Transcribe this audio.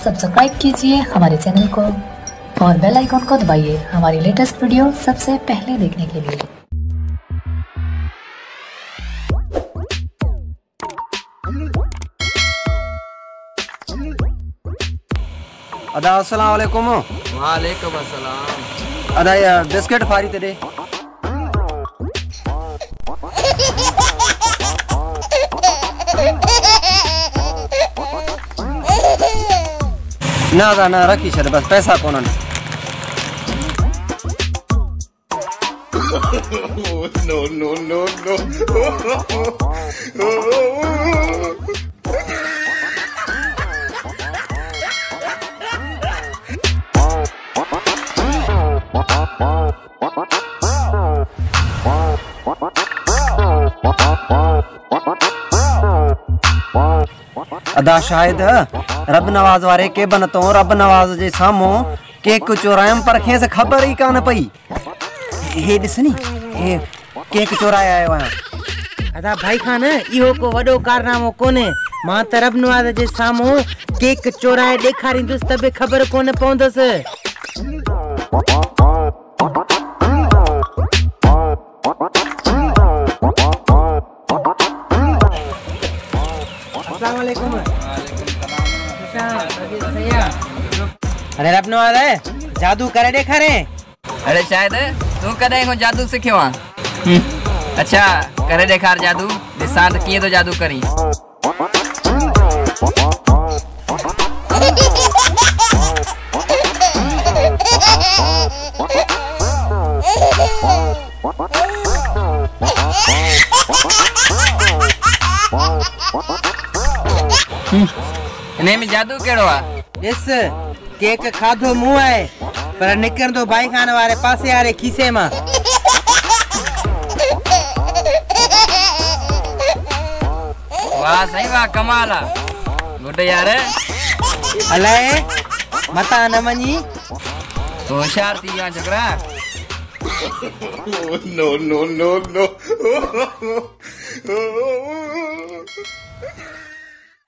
Subscribe कीजिए हमारे channel को और बेल आइकॉन को दबाइए हमारी लेटेस्ट वीडियो सबसे पहले देखने के लिए। अदा अस्सलाम वालेकुम। वालेकुम अस्सलाम। अदा यार बिस्किट फारी तेरे ना अदा ना रखी छे बस पैसा कोन नो नो नो नो अदा शायद रब नवाज वारे के बन तो रब नवाज जे सामो केक चोरायम पर खेस खबर ही कान पई। हे दिसनी हे केक चोराया आयो आहियां। अदा भाई खान इहो को वडो कारनामो कोने। मां त रब नवाज जे सामो केक चोराए ॾेखारींदुसि त बि ख़बर कोन पवंदुसि। अस्सलाम वालेकुम। अरे रब नवाज जादू करे ॾेखारे। अरे शायद तू कदे को जादू सिखियो आ। अच्छा करे ॾेखार जादू ॾिसां त कीअं तो जादू करी। इने में जादू केड़ो आ? ॾिस केक खाधो मुंह आहे पर निकिरंदो भाई खान वारे पासे वारे खीसे मां। वाह सही वाह कमाल आ। गुड यार अलाए मता न मञी तो होशियार थी वियो छोकरा। No no no no